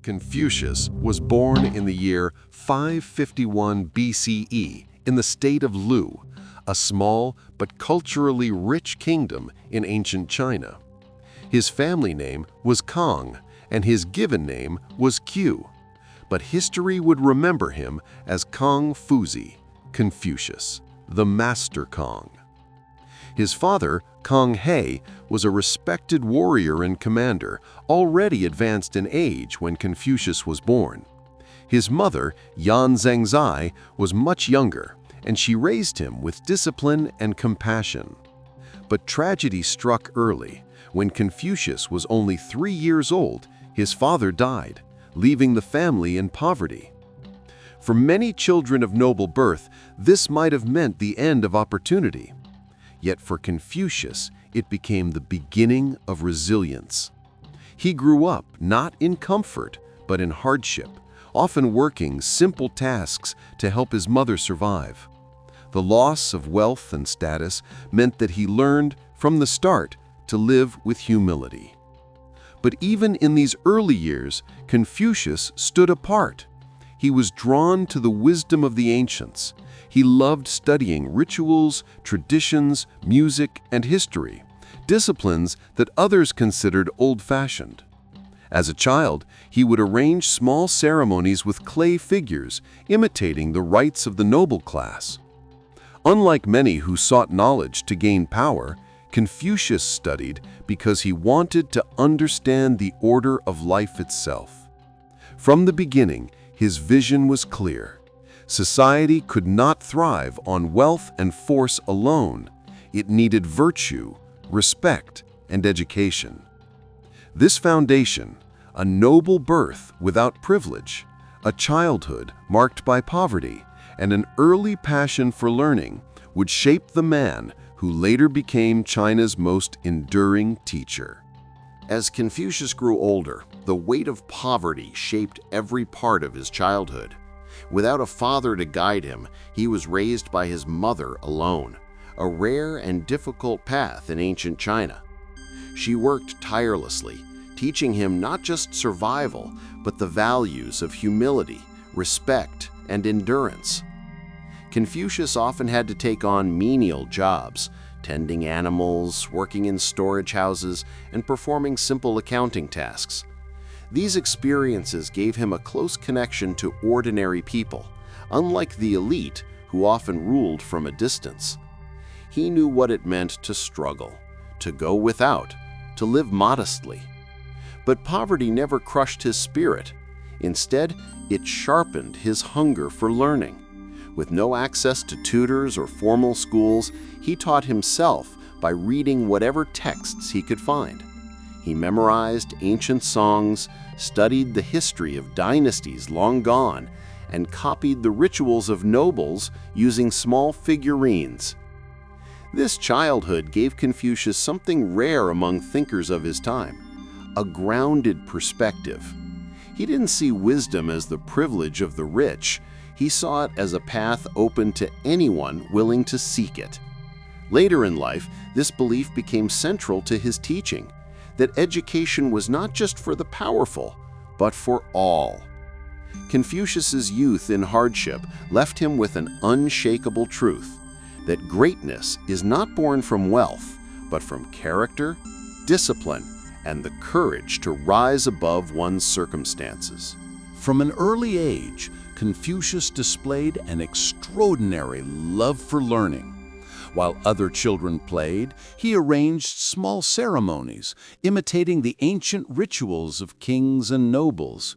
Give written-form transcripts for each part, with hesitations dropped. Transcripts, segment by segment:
Confucius was born in the year 551 BCE in the state of Lu, a small but culturally rich kingdom in ancient China. His family name was Kang, and his given name was Q, but history would remember him as Kang Fuzi, Confucius, the Master Kang. His father, Kang He, was a respected warrior and commander, already advanced in age when Confucius was born. His mother, Yan Zhengzai, was much younger, and she raised him with discipline and compassion. But tragedy struck early. When Confucius was only 3 years old, his father died, leaving the family in poverty. For many children of noble birth, this might have meant the end of opportunity. Yet for Confucius, it became the beginning of resilience. He grew up not in comfort, but in hardship, often working simple tasks to help his mother survive. The loss of wealth and status meant that he learned, from the start, to live with humility. But even in these early years, Confucius stood apart. He was drawn to the wisdom of the ancients. He loved studying rituals, traditions, music, and history, disciplines that others considered old-fashioned. As a child, he would arrange small ceremonies with clay figures, imitating the rites of the noble class. Unlike many who sought knowledge to gain power, Confucius studied because he wanted to understand the order of life itself. From the beginning, his vision was clear. Society could not thrive on wealth and force alone. It needed virtue, respect, and education. This foundation, a noble birth without privilege, a childhood marked by poverty, and an early passion for learning, would shape the man who later became China's most enduring teacher. As Confucius grew older, the weight of poverty shaped every part of his childhood. Without a father to guide him, he was raised by his mother alone, a rare and difficult path in ancient China. She worked tirelessly, teaching him not just survival, but the values of humility, respect, and endurance. Confucius often had to take on menial jobs, tending animals, working in storage houses, and performing simple accounting tasks. These experiences gave him a close connection to ordinary people, unlike the elite who often ruled from a distance. He knew what it meant to struggle, to go without, to live modestly. But poverty never crushed his spirit. Instead, it sharpened his hunger for learning. With no access to tutors or formal schools, he taught himself by reading whatever texts he could find. He memorized ancient songs, studied the history of dynasties long gone, and copied the rituals of nobles using small figurines. This childhood gave Confucius something rare among thinkers of his time: a grounded perspective. He didn't see wisdom as the privilege of the rich. He saw it as a path open to anyone willing to seek it. Later in life, this belief became central to his teaching, that education was not just for the powerful, but for all. Confucius's youth in hardship left him with an unshakable truth, that greatness is not born from wealth, but from character, discipline, and the courage to rise above one's circumstances. From an early age, Confucius displayed an extraordinary love for learning. While other children played, he arranged small ceremonies, imitating the ancient rituals of kings and nobles.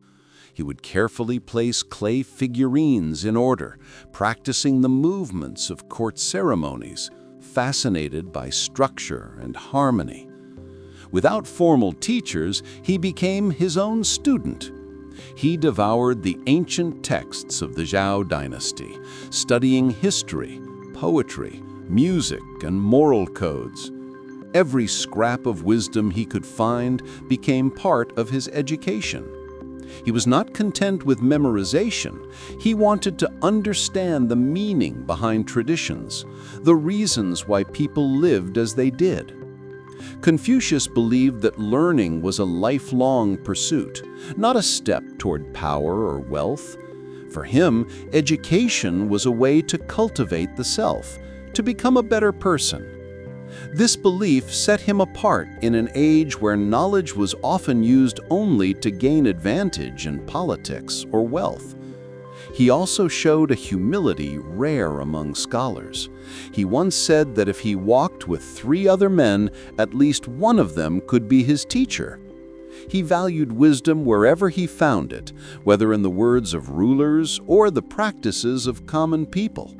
He would carefully place clay figurines in order, practicing the movements of court ceremonies, fascinated by structure and harmony. Without formal teachers, he became his own student. He devoured the ancient texts of the Zhao dynasty, studying history, poetry, music, and moral codes. Every scrap of wisdom he could find became part of his education. He was not content with memorization. He wanted to understand the meaning behind traditions, the reasons why people lived as they did. Confucius believed that learning was a lifelong pursuit, not a step toward power or wealth. For him, education was a way to cultivate the self, to become a better person. This belief set him apart in an age where knowledge was often used only to gain advantage in politics or wealth. He also showed a humility rare among scholars. He once said that if he walked with 3 other men, at least one of them could be his teacher. He valued wisdom wherever he found it, whether in the words of rulers or the practices of common people.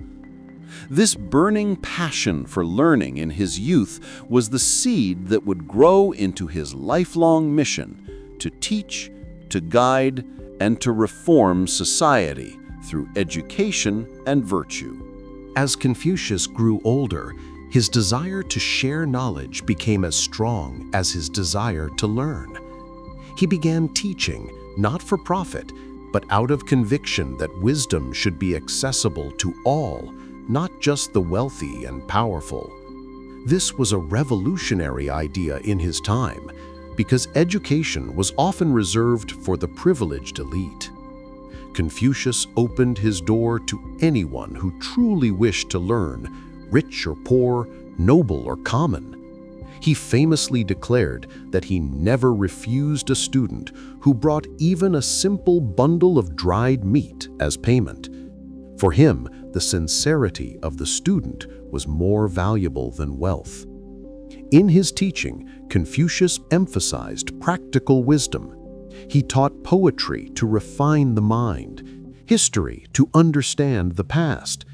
This burning passion for learning in his youth was the seed that would grow into his lifelong mission to teach, to guide, and to reform society through education and virtue. As Confucius grew older, his desire to share knowledge became as strong as his desire to learn. He began teaching, not for profit, but out of conviction that wisdom should be accessible to all, not just the wealthy and powerful. This was a revolutionary idea in his time, because education was often reserved for the privileged elite. Confucius opened his door to anyone who truly wished to learn, rich or poor, noble or common. He famously declared that he never refused a student who brought even a simple bundle of dried meat as payment. For him, the sincerity of the student was more valuable than wealth. In his teaching, Confucius emphasized practical wisdom. He taught poetry to refine the mind, history to understand the past,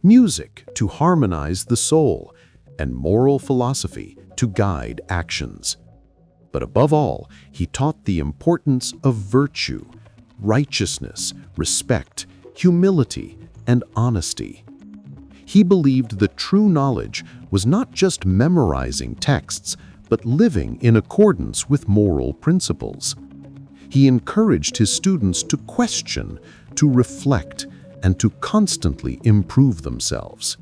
music to harmonize the soul, and moral philosophy to guide actions. But above all, he taught the importance of virtue, righteousness, respect, humility, and honesty. He believed that true knowledge was not just memorizing texts, but living in accordance with moral principles. He encouraged his students to question, to reflect, and to constantly improve themselves.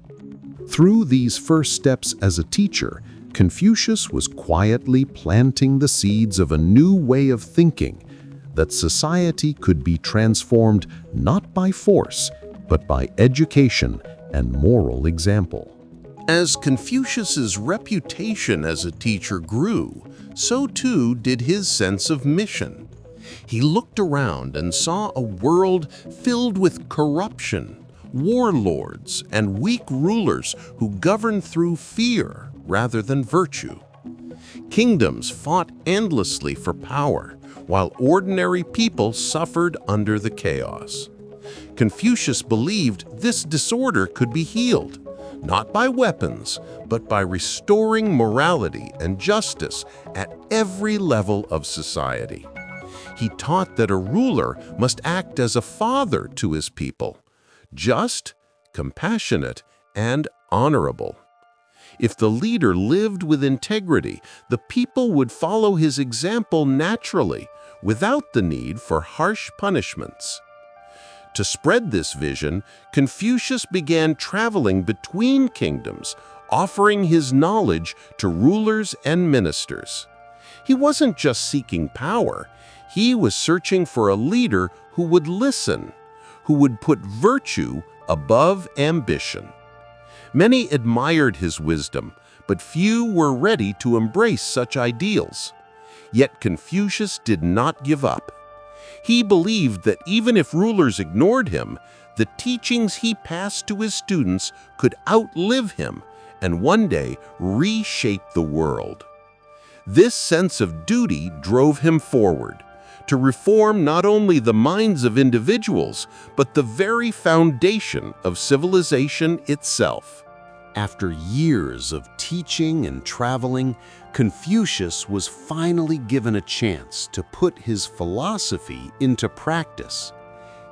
Through these first steps as a teacher, Confucius was quietly planting the seeds of a new way of thinking, that society could be transformed not by force, but by education and moral example. As Confucius's reputation as a teacher grew, so too did his sense of mission. He looked around and saw a world filled with corruption, warlords, and weak rulers who governed through fear rather than virtue. Kingdoms fought endlessly for power, while ordinary people suffered under the chaos. Confucius believed this disorder could be healed, not by weapons, but by restoring morality and justice at every level of society. He taught that a ruler must act as a father to his people, just, compassionate, and honorable. If the leader lived with integrity, the people would follow his example naturally, without the need for harsh punishments. To spread this vision, Confucius began traveling between kingdoms, offering his knowledge to rulers and ministers. He wasn't just seeking power, he was searching for a leader who would listen, who would put virtue above ambition. Many admired his wisdom, but few were ready to embrace such ideals. Yet Confucius did not give up. He believed that even if rulers ignored him, the teachings he passed to his students could outlive him and one day reshape the world. This sense of duty drove him forward, to reform not only the minds of individuals, but the very foundation of civilization itself. After years of teaching and traveling, Confucius was finally given a chance to put his philosophy into practice.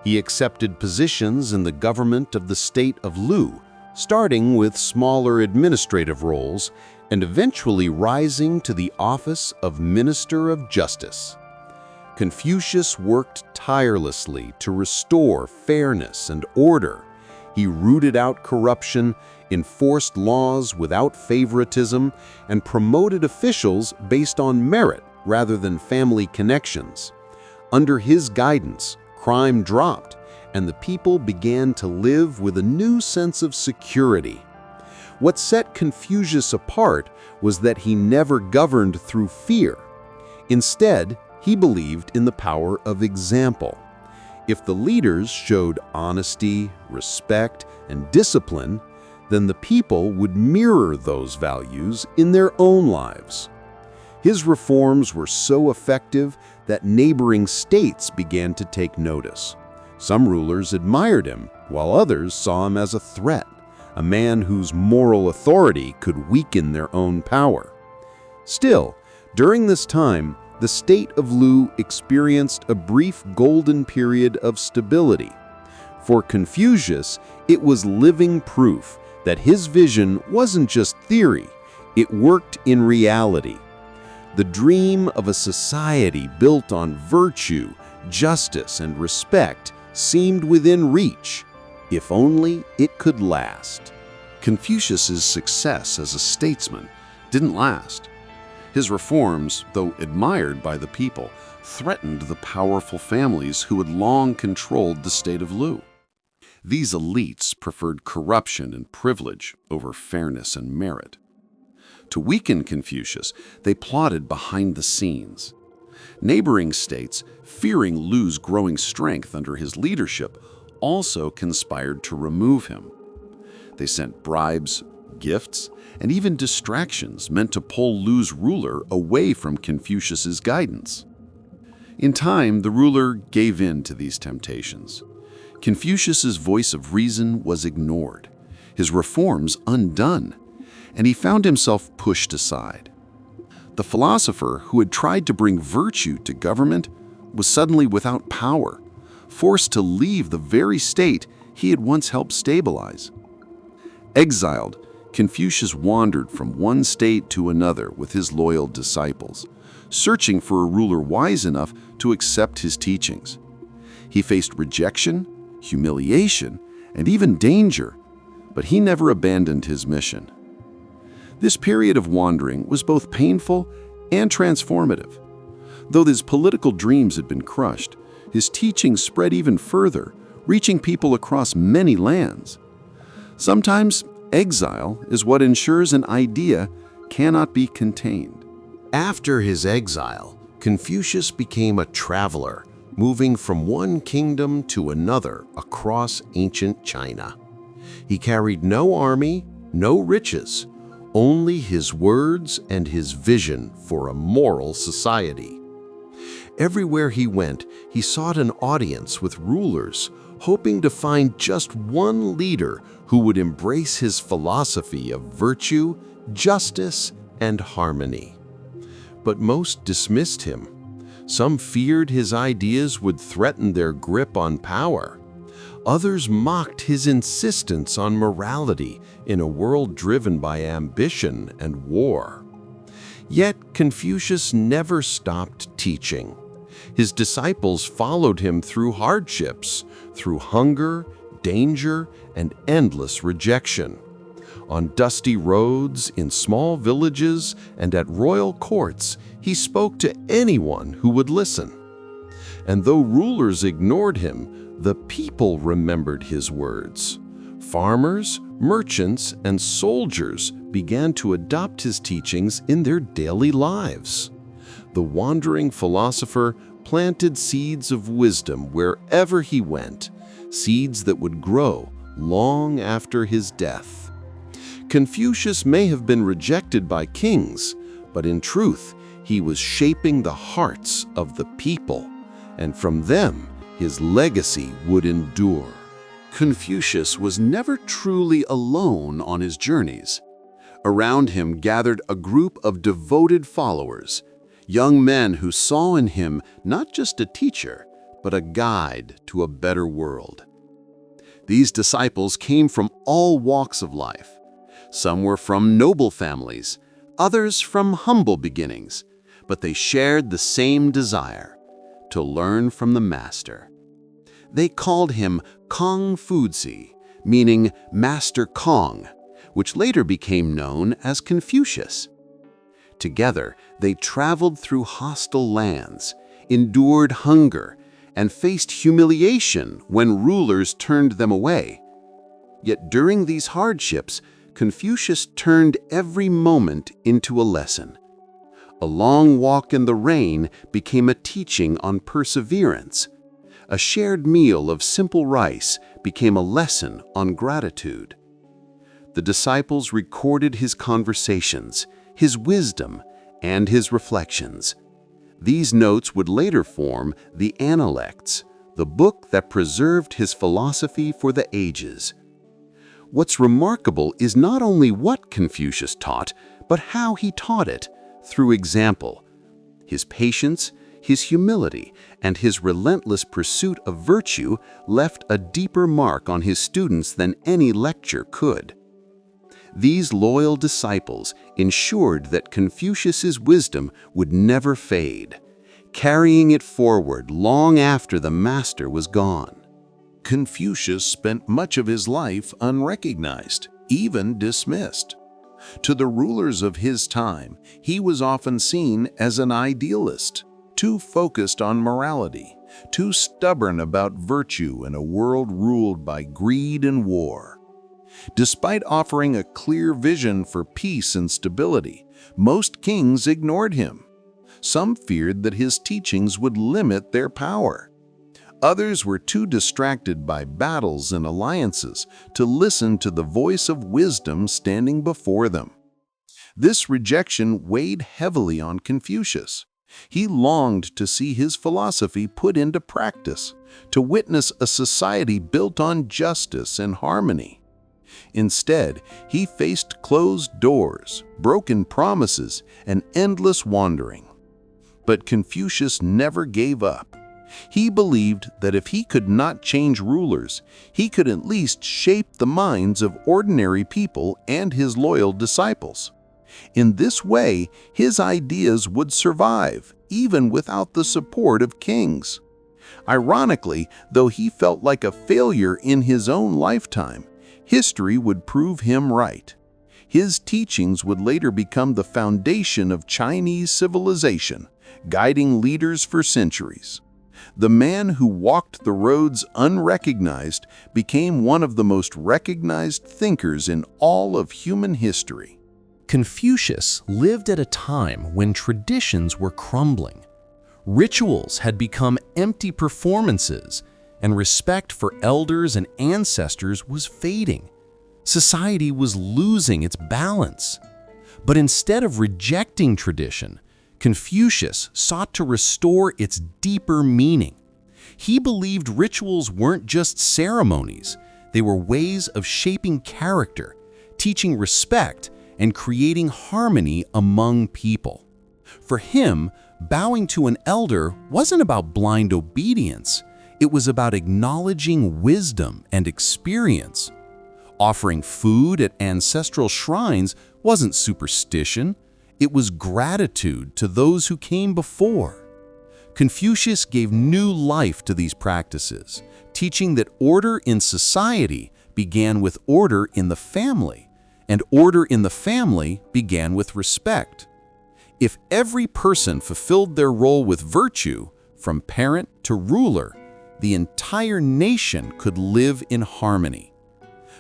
He accepted positions in the government of the state of Lu, starting with smaller administrative roles and eventually rising to the office of Minister of Justice. Confucius worked tirelessly to restore fairness and order. He rooted out corruption, enforced laws without favoritism, and promoted officials based on merit rather than family connections. Under his guidance, crime dropped, and the people began to live with a new sense of security. What set Confucius apart was that he never governed through fear. Instead, he believed in the power of example. If the leaders showed honesty, respect, and discipline, then the people would mirror those values in their own lives. His reforms were so effective that neighboring states began to take notice. Some rulers admired him, while others saw him as a threat, a man whose moral authority could weaken their own power. Still, during this time, the state of Lu experienced a brief golden period of stability. For Confucius, it was living proof that his vision wasn't just theory, it worked in reality. The dream of a society built on virtue, justice, and respect seemed within reach, if only it could last. Confucius's success as a statesman didn't last. His reforms, though admired by the people, threatened the powerful families who had long controlled the state of Lu. These elites preferred corruption and privilege over fairness and merit. To weaken Confucius, they plotted behind the scenes. Neighboring states, fearing Lu's growing strength under his leadership, also conspired to remove him. They sent bribes, gifts, and even distractions meant to pull Lu's ruler away from Confucius's guidance. In time, the ruler gave in to these temptations. Confucius's voice of reason was ignored, his reforms undone, and he found himself pushed aside. The philosopher who had tried to bring virtue to government was suddenly without power, forced to leave the very state he had once helped stabilize. Exiled, Confucius wandered from one state to another with his loyal disciples, searching for a ruler wise enough to accept his teachings. He faced rejection, humiliation, and even danger, but he never abandoned his mission. This period of wandering was both painful and transformative. Though his political dreams had been crushed, his teachings spread even further, reaching people across many lands. Sometimes, exile is what ensures an idea cannot be contained. After his exile, Confucius became a traveler, moving from one kingdom to another across ancient China. He carried no army, no riches, only his words and his vision for a moral society. Everywhere he went, he sought an audience with rulers, hoping to find just one leader who would embrace his philosophy of virtue, justice, and harmony. But most dismissed him. Some feared his ideas would threaten their grip on power. Others mocked his insistence on morality in a world driven by ambition and war. Yet Confucius never stopped teaching. His disciples followed him through hardships, through hunger, danger, and endless rejection. On dusty roads, in small villages, and at royal courts, he spoke to anyone who would listen. And though rulers ignored him, the people remembered his words. Farmers, merchants, and soldiers began to adopt his teachings in their daily lives. The wandering philosopher planted seeds of wisdom wherever he went, seeds that would grow long after his death. Confucius may have been rejected by kings, but in truth, he was shaping the hearts of the people, and from them, his legacy would endure. Confucius was never truly alone on his journeys. Around him gathered a group of devoted followers, young men who saw in him not just a teacher, but a guide to a better world. These disciples came from all walks of life. Some were from noble families, others from humble beginnings, but they shared the same desire, to learn from the master. They called him Kong Fuzi, meaning Master Kong, which later became known as Confucius. Together, they traveled through hostile lands, endured hunger, and faced humiliation when rulers turned them away. Yet during these hardships, Confucius turned every moment into a lesson. A long walk in the rain became a teaching on perseverance. A shared meal of simple rice became a lesson on gratitude. The disciples recorded his conversations, his wisdom, and his reflections. These notes would later form the Analects, the book that preserved his philosophy for the ages. What's remarkable is not only what Confucius taught, but how he taught it, through example. His patience, his humility, and his relentless pursuit of virtue left a deeper mark on his students than any lecture could. These loyal disciples ensured that Confucius's wisdom would never fade, carrying it forward long after the master was gone. Confucius spent much of his life unrecognized, even dismissed. To the rulers of his time, he was often seen as an idealist, too focused on morality, too stubborn about virtue in a world ruled by greed and war. Despite offering a clear vision for peace and stability, most kings ignored him. Some feared that his teachings would limit their power. Others were too distracted by battles and alliances to listen to the voice of wisdom standing before them. This rejection weighed heavily on Confucius. He longed to see his philosophy put into practice, to witness a society built on justice and harmony. Instead, he faced closed doors, broken promises, and endless wandering. But Confucius never gave up. He believed that if he could not change rulers, he could at least shape the minds of ordinary people and his loyal disciples. In this way, his ideas would survive, even without the support of kings. Ironically, though he felt like a failure in his own lifetime, history would prove him right. His teachings would later become the foundation of Chinese civilization, guiding leaders for centuries. The man who walked the roads unrecognized became one of the most recognized thinkers in all of human history. Confucius lived at a time when traditions were crumbling. Rituals had become empty performances, and respect for elders and ancestors was fading. Society was losing its balance. But instead of rejecting tradition, Confucius sought to restore its deeper meaning. He believed rituals weren't just ceremonies, they were ways of shaping character, teaching respect, and creating harmony among people. For him, bowing to an elder wasn't about blind obedience, it was about acknowledging wisdom and experience. Offering food at ancestral shrines wasn't superstition, it was gratitude to those who came before. Confucius gave new life to these practices, teaching that order in society began with order in the family, and order in the family began with respect. If every person fulfilled their role with virtue, from parent to ruler, the entire nation could live in harmony.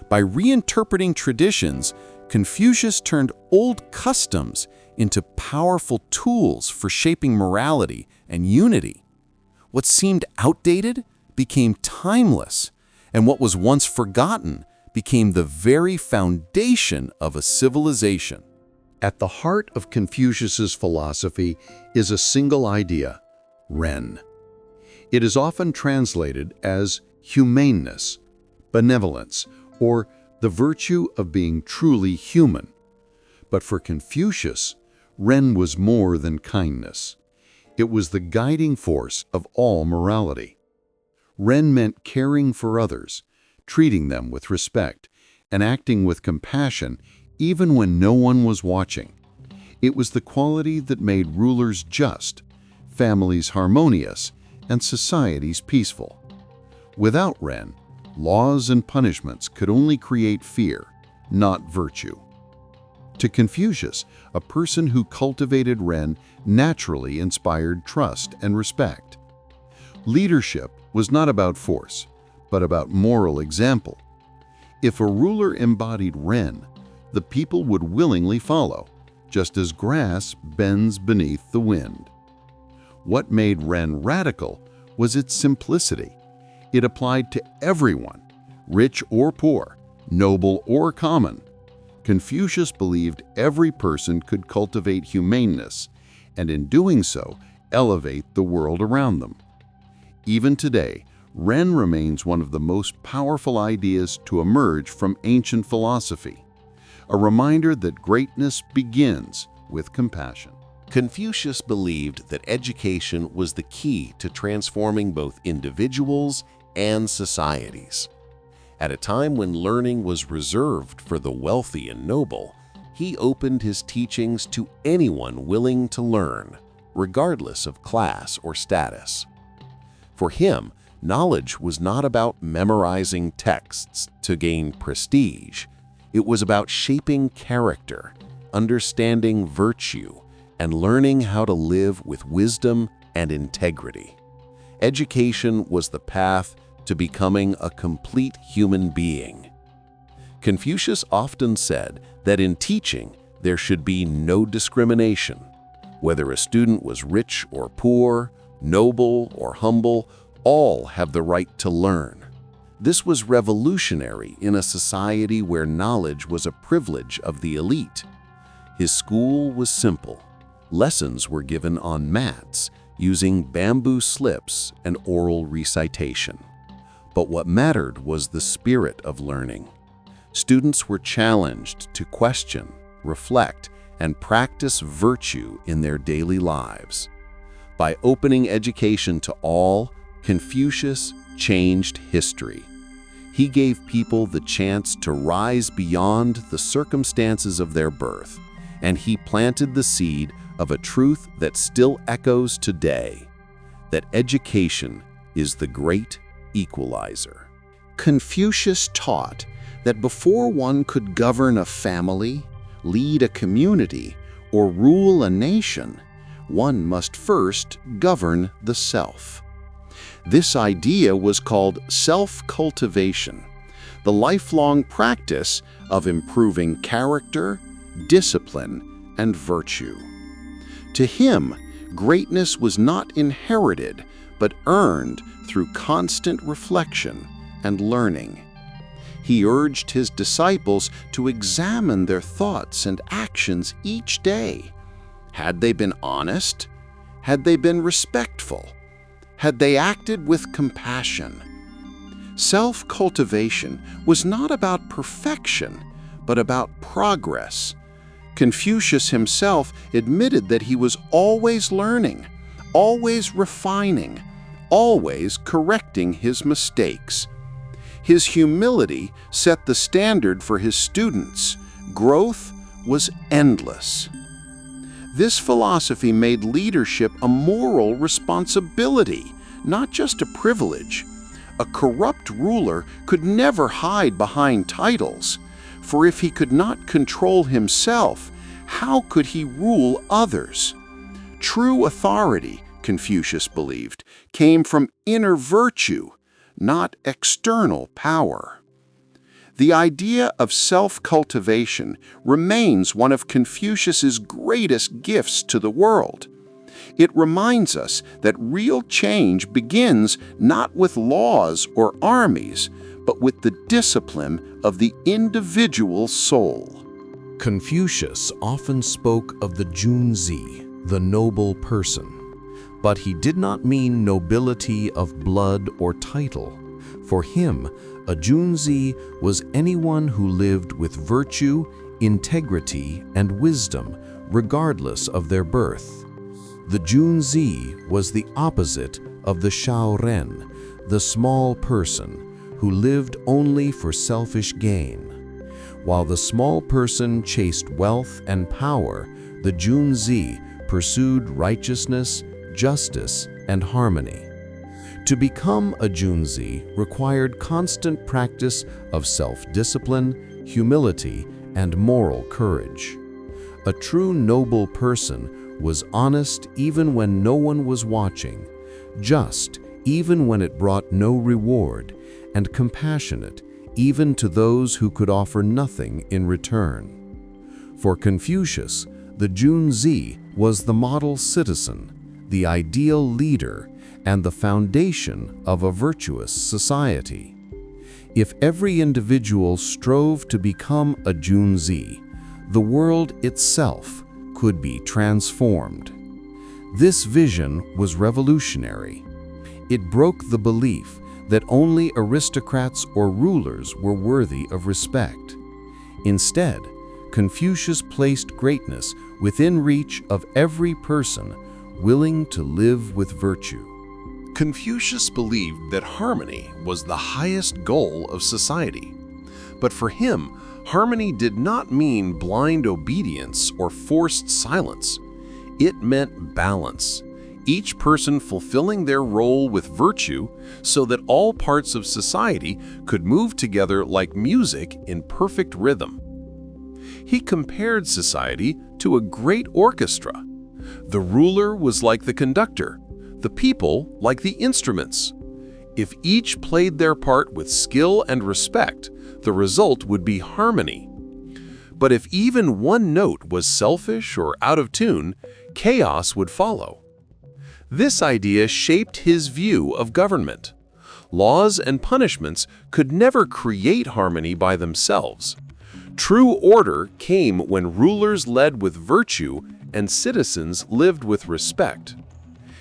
By reinterpreting traditions, Confucius turned old customs into powerful tools for shaping morality and unity. What seemed outdated became timeless, and what was once forgotten became the very foundation of a civilization. At the heart of Confucius's philosophy is a single idea, Ren. It is often translated as humaneness, benevolence, or the virtue of being truly human. But for Confucius, Ren was more than kindness. It was the guiding force of all morality. Ren meant caring for others, treating them with respect, and acting with compassion even when no one was watching. It was the quality that made rulers just, families harmonious, and societies peaceful. Without Ren, Laws and punishments could only create fear, not virtue. To Confucius, a person who cultivated Ren naturally inspired trust and respect. Leadership was not about force, but about moral example. If a ruler embodied Ren, the people would willingly follow, just as grass bends beneath the wind. What made Ren radical was its simplicity. It applied to everyone, rich or poor, noble or common. Confucius believed every person could cultivate humaneness, and in doing so, elevate the world around them. Even today, Ren remains one of the most powerful ideas to emerge from ancient philosophy, a reminder that greatness begins with compassion. Confucius believed that education was the key to transforming both individuals and societies. At a time when learning was reserved for the wealthy and noble, he opened his teachings to anyone willing to learn, regardless of class or status. For him, knowledge was not about memorizing texts to gain prestige. It was about shaping character, understanding virtue, and learning how to live with wisdom and integrity. Education was the path to becoming a complete human being. Confucius often said that in teaching, there should be no discrimination. Whether a student was rich or poor, noble or humble, all have the right to learn. This was revolutionary in a society where knowledge was a privilege of the elite. His school was simple. Lessons were given on mats, using bamboo slips and oral recitation. But what mattered was the spirit of learning. Students were challenged to question, reflect, and practice virtue in their daily lives. By opening education to all, Confucius changed history. He gave people the chance to rise beyond the circumstances of their birth, and he planted the seed of a truth that still echoes today, that education is the great equalizer. Confucius taught that before one could govern a family, lead a community, or rule a nation, one must first govern the self. This idea was called self-cultivation, the lifelong practice of improving character, discipline, and virtue. To him, greatness was not inherited, but earned through constant reflection and learning. He urged his disciples to examine their thoughts and actions each day. Had they been honest? Had they been respectful? Had they acted with compassion? Self-cultivation was not about perfection, but about progress. Confucius himself admitted that he was always learning, always refining, always correcting his mistakes. His humility set the standard for his students. Growth was endless. This philosophy made leadership a moral responsibility, not just a privilege. A corrupt ruler could never hide behind titles, for if he could not control himself, how could he rule others? True authority, Confucius believed, came from inner virtue, not external power. The idea of self-cultivation remains one of Confucius's greatest gifts to the world. It reminds us that real change begins not with laws or armies, but with the discipline of the individual soul. Confucius often spoke of the Junzi, the noble person. But he did not mean nobility of blood or title. For him, a Junzi was anyone who lived with virtue, integrity, and wisdom, regardless of their birth. The Junzi was the opposite of the Ren, the small person, who lived only for selfish gain. While the small person chased wealth and power, the Junzi pursued righteousness, justice, and harmony. To become a Junzi required constant practice of self-discipline, humility, and moral courage. A true noble person was honest even when no one was watching, just even when it brought no reward, and compassionate even to those who could offer nothing in return. For Confucius, the Junzi was the model citizen, the ideal leader, and the foundation of a virtuous society. If every individual strove to become a Junzi, the world itself could be transformed. This vision was revolutionary. It broke the belief that only aristocrats or rulers were worthy of respect. Instead, Confucius placed greatness within reach of every person willing to live with virtue. Confucius believed that harmony was the highest goal of society. But for him, harmony did not mean blind obedience or forced silence. It meant balance, each person fulfilling their role with virtue so that all parts of society could move together like music in perfect rhythm. He compared society to a great orchestra. The ruler was like the conductor, the people like the instruments. If each played their part with skill and respect, the result would be harmony. But if even one note was selfish or out of tune, chaos would follow. This idea shaped his view of government. Laws and punishments could never create harmony by themselves. True order came when rulers led with virtue and citizens lived with respect.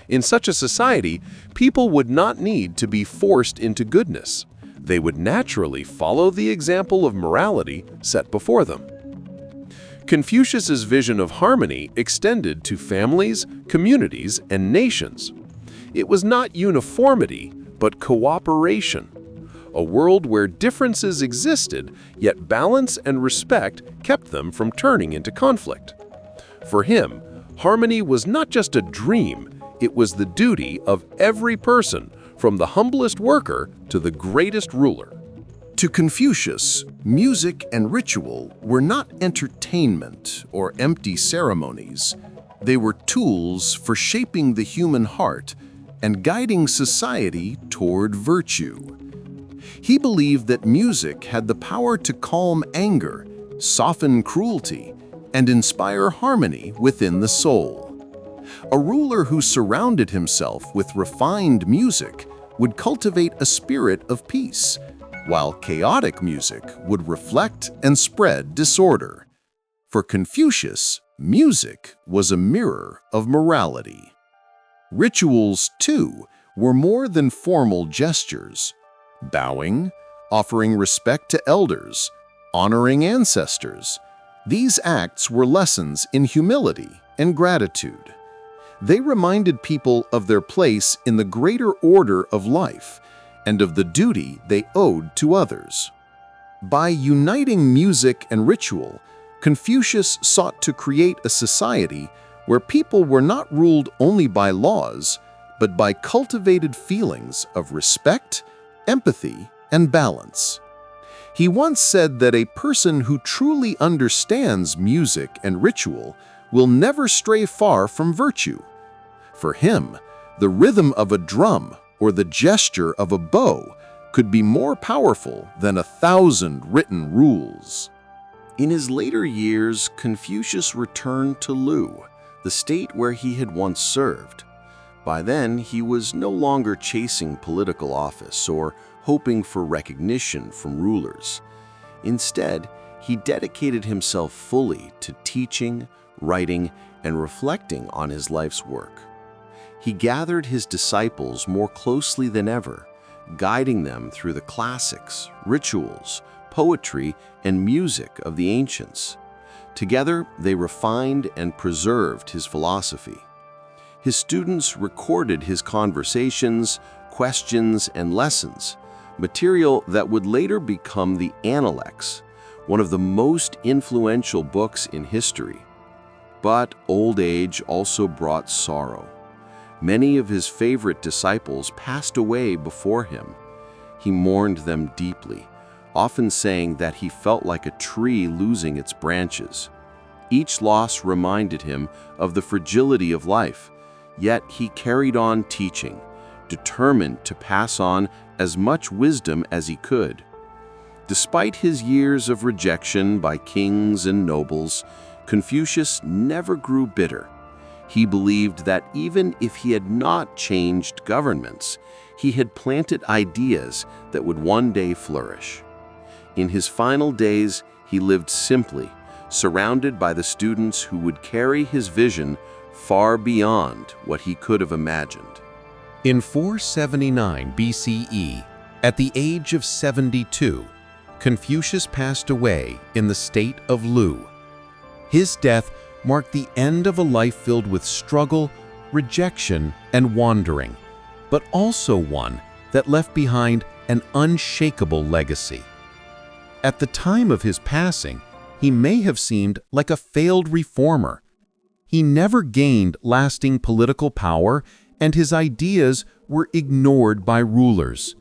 In such a society, people would not need to be forced into goodness. They would naturally follow the example of morality set before them. Confucius's vision of harmony extended to families, communities, and nations. It was not uniformity, but cooperation. A world where differences existed, yet balance and respect kept them from turning into conflict. For him, harmony was not just a dream, it was the duty of every person, from the humblest worker to the greatest ruler. To Confucius, music and ritual were not entertainment or empty ceremonies. They were tools for shaping the human heart and guiding society toward virtue. He believed that music had the power to calm anger, soften cruelty, and inspire harmony within the soul. A ruler who surrounded himself with refined music would cultivate a spirit of peace, while chaotic music would reflect and spread disorder. For Confucius, music was a mirror of morality. Rituals, too, were more than formal gestures. Bowing, offering respect to elders, honoring ancestors. These acts were lessons in humility and gratitude. They reminded people of their place in the greater order of life and of the duty they owed to others. By uniting music and ritual, Confucius sought to create a society where people were not ruled only by laws, but by cultivated feelings of respect, empathy, and balance. He once said that a person who truly understands music and ritual will never stray far from virtue. For him, the rhythm of a drum or the gesture of a bow could be more powerful than 1,000 written rules. In his later years, Confucius returned to Lu, the state where he had once served. By then, he was no longer chasing political office or hoping for recognition from rulers. Instead, he dedicated himself fully to teaching, writing, and reflecting on his life's work. He gathered his disciples more closely than ever, guiding them through the classics, rituals, poetry, and music of the ancients. Together, they refined and preserved his philosophy. His students recorded his conversations, questions, and lessons, material that would later become the Analects, one of the most influential books in history. But old age also brought sorrow. Many of his favorite disciples passed away before him. He mourned them deeply, often saying that he felt like a tree losing its branches. Each loss reminded him of the fragility of life, yet he carried on teaching, determined to pass on as much wisdom as he could. Despite his years of rejection by kings and nobles, Confucius never grew bitter. He believed that even if he had not changed governments, he had planted ideas that would one day flourish. In his final days, he lived simply, surrounded by the students who would carry his vision far beyond what he could have imagined. In 479 BCE, at the age of 72, Confucius passed away in the state of Lu. His death marked the end of a life filled with struggle, rejection, and wandering, but also one that left behind an unshakable legacy. At the time of his passing, he may have seemed like a failed reformer. He never gained lasting political power, and his ideas were ignored by rulers.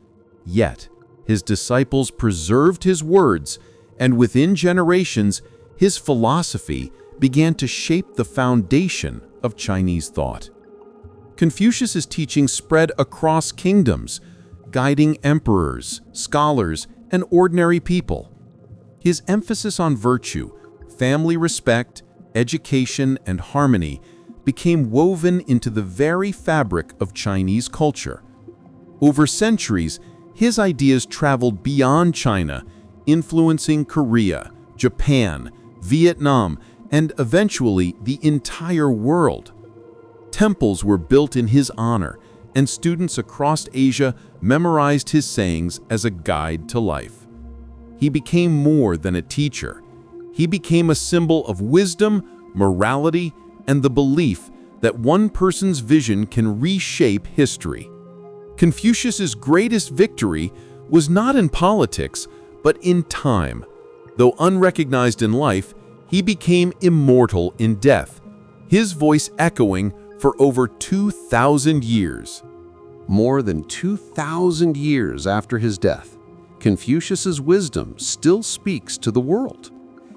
Yet, his disciples preserved his words, and within generations, his philosophy began to shape the foundation of Chinese thought. Confucius's teachings spread across kingdoms, guiding emperors, scholars, and ordinary people. His emphasis on virtue, family respect, education, and harmony became woven into the very fabric of Chinese culture. Over centuries, his ideas traveled beyond China, influencing Korea, Japan, Vietnam, and eventually the entire world. Temples were built in his honor, and students across Asia memorized his sayings as a guide to life. He became more than a teacher. He became a symbol of wisdom, morality, and the belief that one person's vision can reshape history. Confucius's greatest victory was not in politics, but in time. Though unrecognized in life, he became immortal in death, his voice echoing for over 2,000 years. More than 2,000 years after his death, Confucius's wisdom still speaks to the world.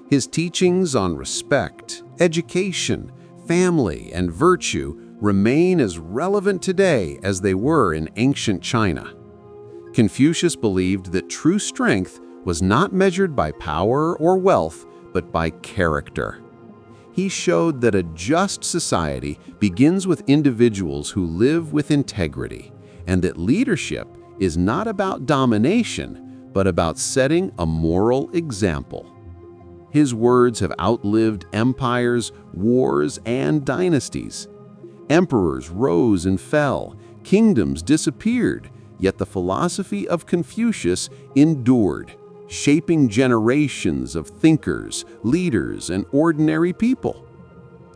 His teachings on respect, education, family, and virtue remain as relevant today as they were in ancient China. Confucius believed that true strength was not measured by power or wealth, but by character. He showed that a just society begins with individuals who live with integrity, and that leadership is not about domination, but about setting a moral example. His words have outlived empires, wars, and dynasties. Emperors rose and fell, kingdoms disappeared, yet the philosophy of Confucius endured, shaping generations of thinkers, leaders, and ordinary people.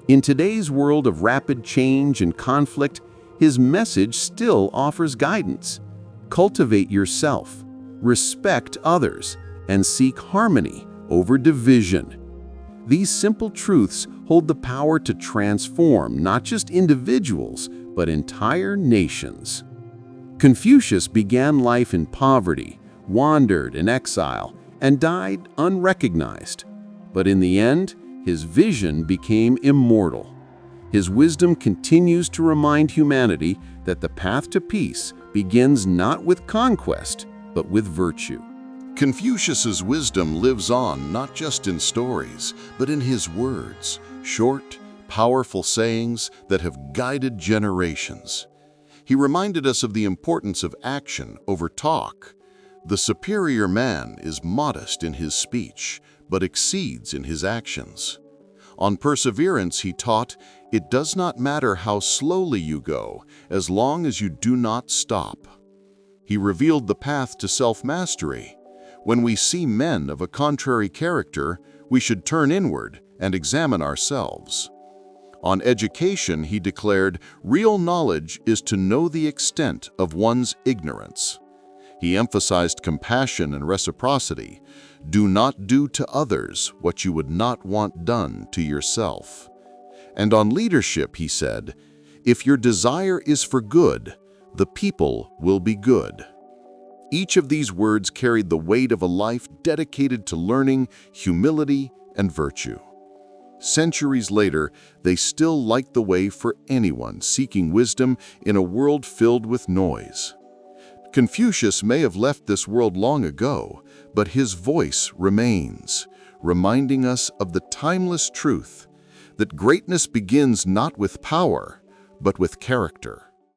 In today's world of rapid change and conflict, his message still offers guidance. Cultivate yourself, respect others, and seek harmony over division. These simple truths hold the power to transform not just individuals, but entire nations. Confucius began life in poverty, wandered in exile, and died unrecognized. But in the end, his vision became immortal. His wisdom continues to remind humanity that the path to peace begins not with conquest, but with virtue. Confucius's wisdom lives on not just in stories, but in his words, short, powerful sayings that have guided generations. He reminded us of the importance of action over talk. The superior man is modest in his speech, but exceeds in his actions. On perseverance, he taught, it does not matter how slowly you go, as long as you do not stop. He revealed the path to self-mastery. When we see men of a contrary character, we should turn inward and examine ourselves. On education, he declared, real knowledge is to know the extent of one's ignorance. He emphasized compassion and reciprocity. Do not do to others what you would not want done to yourself. And on leadership, he said, If your desire is for good, the people will be good. Each of these words carried the weight of a life dedicated to learning, humility, and virtue. Centuries later, they still light the way for anyone seeking wisdom in a world filled with noise. Confucius may have left this world long ago, but his voice remains, reminding us of the timeless truth that greatness begins not with power, but with character.